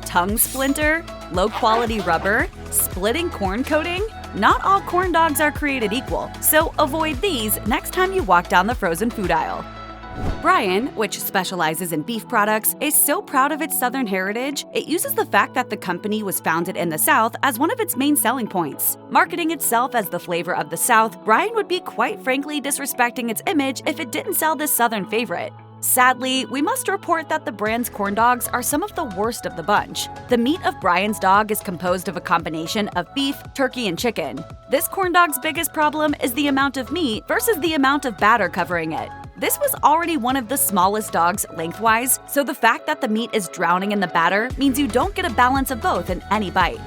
tongue splinter, low-quality rubber, splitting corn coating? Not all corn dogs are created equal, so avoid these next time you walk down the frozen food aisle. Bryan, which specializes in beef products, is so proud of its Southern heritage, it uses the fact that the company was founded in the South as one of its main selling points. Marketing itself as the flavor of the South, Bryan would be quite frankly disrespecting its image if it didn't sell this Southern favorite. Sadly, we must report that the brand's corn dogs are some of the worst of the bunch. The meat of Bryan's dog is composed of a combination of beef, turkey, and chicken. This corn dog's biggest problem is the amount of meat versus the amount of batter covering it. This was already one of the smallest dogs lengthwise, so the fact that the meat is drowning in the batter means you don't get a balance of both in any bite.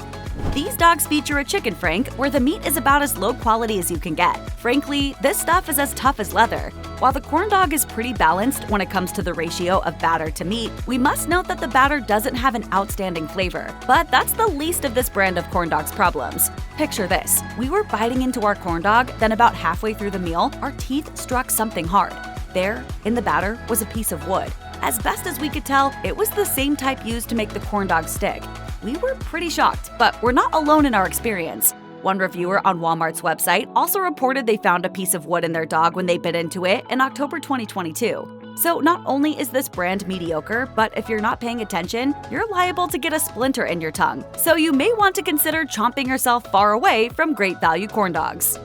These dogs feature a chicken frank where the meat is about as low quality as you can get. Frankly, this stuff is as tough as leather. While the corn dog is pretty balanced when it comes to the ratio of batter to meat, we must note that the batter doesn't have an outstanding flavor. But that's the least of this brand of corn dog's problems. Picture this: we were biting into our corn dog, then about halfway through the meal, our teeth struck something hard. There, in the batter, was a piece of wood. As best as we could tell, it was the same type used to make the corn dog stick. We were pretty shocked, but we're not alone in our experience. One reviewer on Walmart's website also reported they found a piece of wood in their dog when they bit into it in October 2022. So not only is this brand mediocre, but if you're not paying attention, you're liable to get a splinter in your tongue. So you may want to consider chomping yourself far away from great value corn dogs.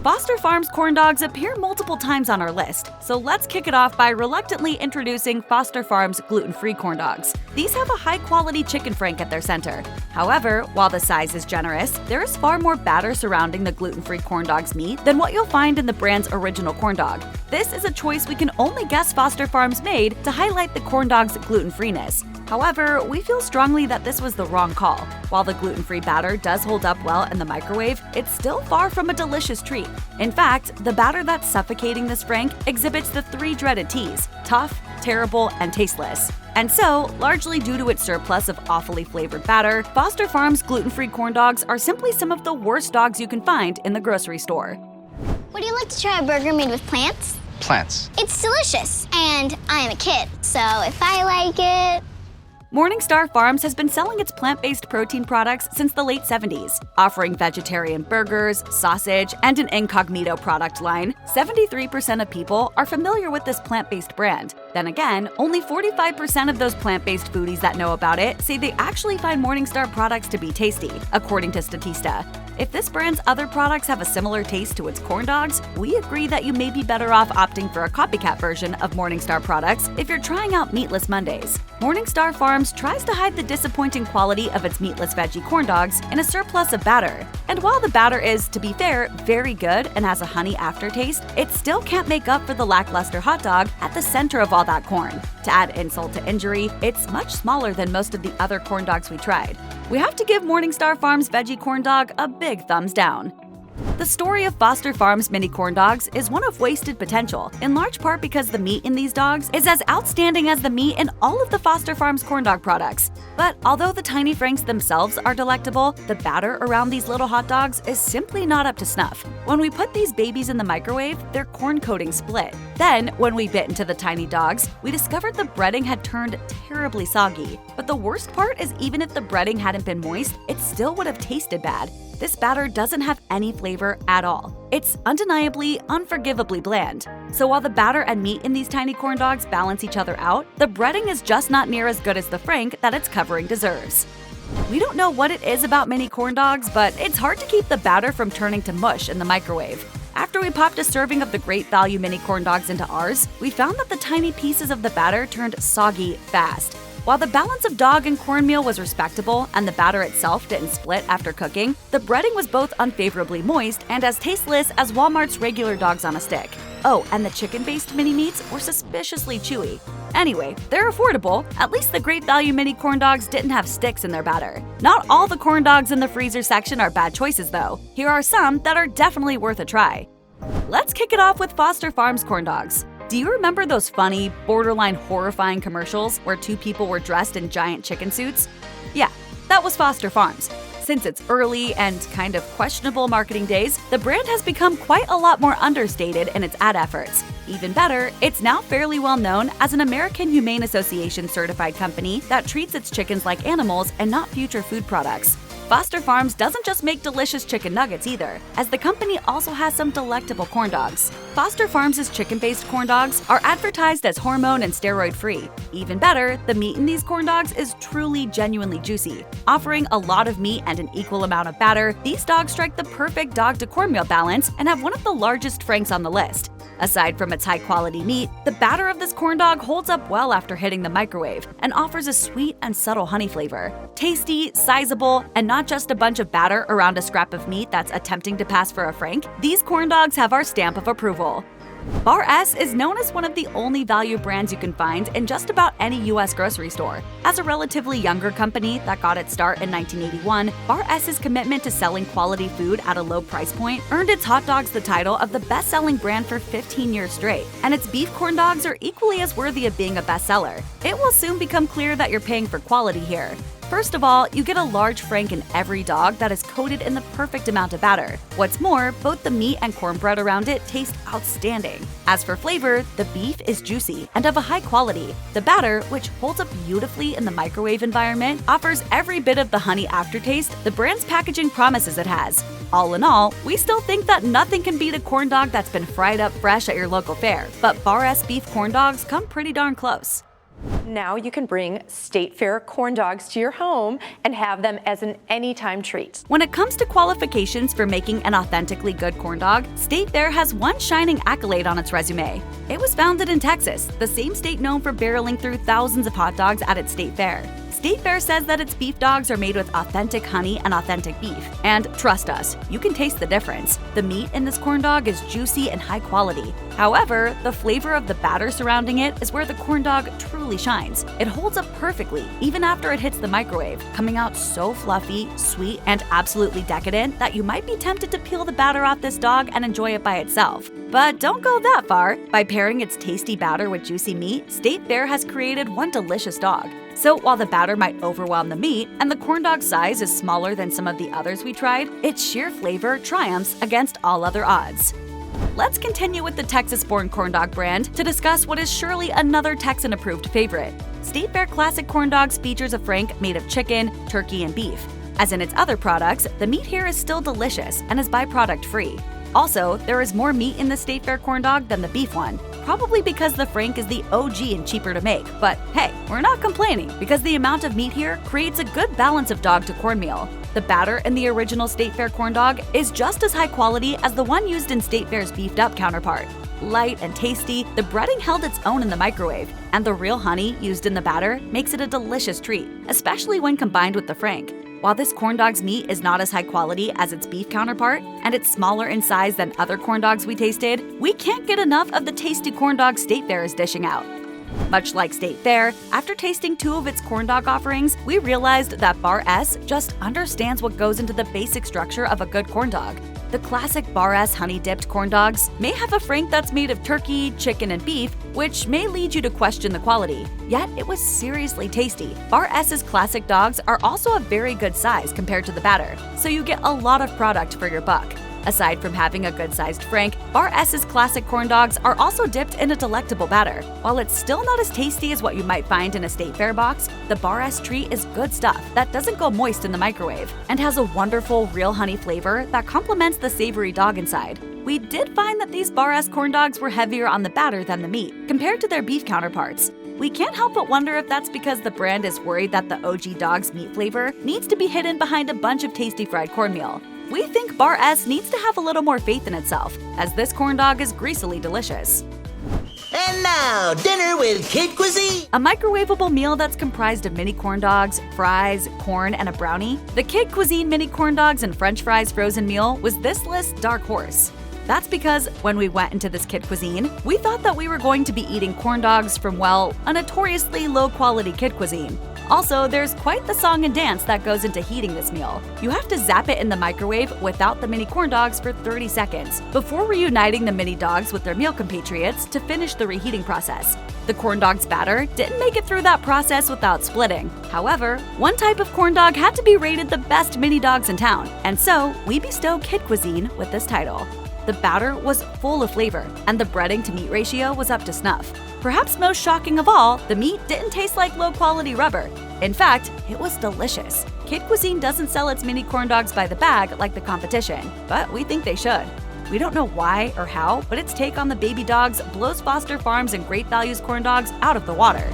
Foster Farms corn dogs appear multiple times on our list, so let's kick it off by reluctantly introducing Foster Farms gluten-free corn dogs. These have a high-quality chicken frank at their center. However, while the size is generous, there is far more batter surrounding the gluten-free corn dog's meat than what you'll find in the brand's original corn dog. This is a choice we can only guess Foster Farms made to highlight the corn dog's gluten-freeness. However, we feel strongly that this was the wrong call. While the gluten-free batter does hold up well in the microwave, it's still far from a delicious treat. In fact, the batter that's suffocating this frank exhibits the three dreaded T's: tough, terrible, and tasteless. And so, largely due to its surplus of awfully flavored batter, Foster Farms gluten-free corn dogs are simply some of the worst dogs you can find in the grocery store. Would you like to try a burger made with plants? Plants. It's delicious, and I am a kid, so if I like it... MorningStar Farms has been selling its plant-based protein products since the late 70s, offering vegetarian burgers, sausage, and an incognito product line. 73% of people are familiar with this plant-based brand. Then again, only 45% of those plant-based foodies that know about it say they actually find MorningStar products to be tasty, according to Statista. If this brand's other products have a similar taste to its corn dogs, we agree that you may be better off opting for a copycat version of MorningStar products if you're trying out Meatless Mondays. MorningStar Farms tries to hide the disappointing quality of its meatless veggie corn dogs in a surplus of batter. And while the batter is, to be fair, very good and has a honey aftertaste, it still can't make up for the lackluster hot dog at the center of all that corn. To add insult to injury, it's much smaller than most of the other corn dogs we tried. We have to give MorningStar Farms veggie corn dog a big thumbs down. The story of Foster Farms mini corn dogs is one of wasted potential, in large part because the meat in these dogs is as outstanding as the meat in all of the Foster Farms corn dog products. But although the tiny franks themselves are delectable, the batter around these little hot dogs is simply not up to snuff. When we put these babies in the microwave, their corn coating split. Then, when we bit into the tiny dogs, we discovered the breading had turned terribly soggy. But the worst part is even if the breading hadn't been moist, it still would have tasted bad. This batter doesn't have any flavor at all. It's undeniably, unforgivably bland. So while the batter and meat in these tiny corn dogs balance each other out, the breading is just not near as good as the frank that its covering deserves. We don't know what it is about mini corn dogs, but it's hard to keep the batter from turning to mush in the microwave. After we popped a serving of the Great Value mini corn dogs into ours, we found that the tiny pieces of the batter turned soggy fast. While the balance of dog and cornmeal was respectable and the batter itself didn't split after cooking, the breading was both unfavorably moist and as tasteless as Walmart's regular dogs on a stick. Oh, and the chicken-based mini meats were suspiciously chewy. Anyway, they're affordable. At least the Great Value mini corn dogs didn't have sticks in their batter. Not all the corn dogs in the freezer section are bad choices though. Here are some that are definitely worth a try. Let's kick it off with Foster Farms corn dogs. Do you remember those funny, borderline horrifying commercials where two people were dressed in giant chicken suits? Yeah, that was Foster Farms. Since its early and kind of questionable marketing days, the brand has become quite a lot more understated in its ad efforts. Even better, it's now fairly well known as an American Humane Association certified company that treats its chickens like animals and not future food products. Foster Farms doesn't just make delicious chicken nuggets either, as the company also has some delectable corn dogs. Foster Farms' chicken-based corn dogs are advertised as hormone and steroid-free. Even better, the meat in these corn dogs is truly genuinely juicy. Offering a lot of meat and an equal amount of batter, these dogs strike the perfect dog-to-cornmeal balance and have one of the largest franks on the list. Aside from its high-quality meat, the batter of this corn dog holds up well after hitting the microwave and offers a sweet and subtle honey flavor. Tasty, sizable, and not just a bunch of batter around a scrap of meat that's attempting to pass for a frank, these corn dogs have our stamp of approval. Bar S is known as one of the only value brands you can find in just about any U.S. grocery store. As a relatively younger company that got its start in 1981, Bar S's commitment to selling quality food at a low price point earned its hot dogs the title of the best-selling brand for 15 years straight, and its beef corn dogs are equally as worthy of being a bestseller. It will soon become clear that you're paying for quality here. First of all, you get a large frank in every dog that is coated in the perfect amount of batter. What's more, both the meat and cornbread around it taste outstanding. As for flavor, the beef is juicy and of a high quality. The batter, which holds up beautifully in the microwave environment, offers every bit of the honey aftertaste the brand's packaging promises it has. All in all, we still think that nothing can beat a corn dog that's been fried up fresh at your local fair, but Bar S beef corn dogs come pretty darn close. Now you can bring State Fair corn dogs to your home and have them as an anytime treat. When it comes to qualifications for making an authentically good corn dog, State Fair has one shining accolade on its resume. It was founded in Texas, the same state known for barreling through thousands of hot dogs at its state fair. State Fair says that its beef dogs are made with authentic honey and authentic beef. And trust us, you can taste the difference. The meat in this corn dog is juicy and high quality. However, the flavor of the batter surrounding it is where the corn dog truly shines. It holds up perfectly, even after it hits the microwave, coming out so fluffy, sweet, and absolutely decadent that you might be tempted to peel the batter off this dog and enjoy it by itself. But don't go that far. By pairing its tasty batter with juicy meat, State Fair has created one delicious dog. So while the batter might overwhelm the meat and the corn dog size is smaller than some of the others we tried, its sheer flavor triumphs against all other odds. Let's continue with the Texas-born corn dog brand to discuss what is surely another Texan-approved favorite. State Fair Classic Corn Dogs features a frank made of chicken, turkey, and beef. As in its other products, the meat here is still delicious and is byproduct-free. Also, there is more meat in the State Fair corn dog than the beef one, probably because the frank is the OG and cheaper to make. But hey, we're not complaining because the amount of meat here creates a good balance of dog to cornmeal. The batter in the original State Fair corn dog is just as high quality as the one used in State Fair's beefed up counterpart. Light and tasty, the breading held its own in the microwave, and the real honey used in the batter makes it a delicious treat, especially when combined with the frank. While this corn dog's meat is not as high quality as its beef counterpart, and it's smaller in size than other corn dogs we tasted, we can't get enough of the tasty corn dog State Fair is dishing out. Much like State Fair, after tasting two of its corn dog offerings, we realized that Bar S just understands what goes into the basic structure of a good corn dog. The classic Bar S honey-dipped corn dogs may have a frank that's made of turkey, chicken, and beef, which may lead you to question the quality. Yet it was seriously tasty. Bar S's classic dogs are also a very good size compared to the batter, so you get a lot of product for your buck. Aside from having a good-sized frank, Bar S's classic corn dogs are also dipped in a delectable batter. While it's still not as tasty as what you might find in a State Fair box, the Bar S treat is good stuff that doesn't go moist in the microwave and has a wonderful real honey flavor that complements the savory dog inside. We did find that these Bar S corn dogs were heavier on the batter than the meat, compared to their beef counterparts. We can't help but wonder if that's because the brand is worried that the OG dog's meat flavor needs to be hidden behind a bunch of tasty fried cornmeal. We think Bar S needs to have a little more faith in itself, as this corn dog is greasily delicious. And now, dinner with Kid Cuisine. A microwavable meal that's comprised of mini corn dogs, fries, corn, and a brownie. The Kid Cuisine mini corn dogs and french fries frozen meal was this list's dark horse. That's because when we went into this Kid Cuisine, we thought that we were going to be eating corn dogs from, well, a notoriously low-quality Kid Cuisine. Also, there's quite the song and dance that goes into heating this meal. You have to zap it in the microwave without the mini corn dogs for 30 seconds before reuniting the mini dogs with their meal compatriots to finish the reheating process. The corn dog's batter didn't make it through that process without splitting. However, one type of corn dog had to be rated the best mini dogs in town, and so we bestow Kid Cuisine with this title. The batter was full of flavor, and the breading to meat ratio was up to snuff. Perhaps most shocking of all, the meat didn't taste like low-quality rubber. In fact, it was delicious. Kid Cuisine doesn't sell its mini corn dogs by the bag like the competition, but we think they should. We don't know why or how, but its take on the baby dogs blows Foster Farms and Great Values corn dogs out of the water.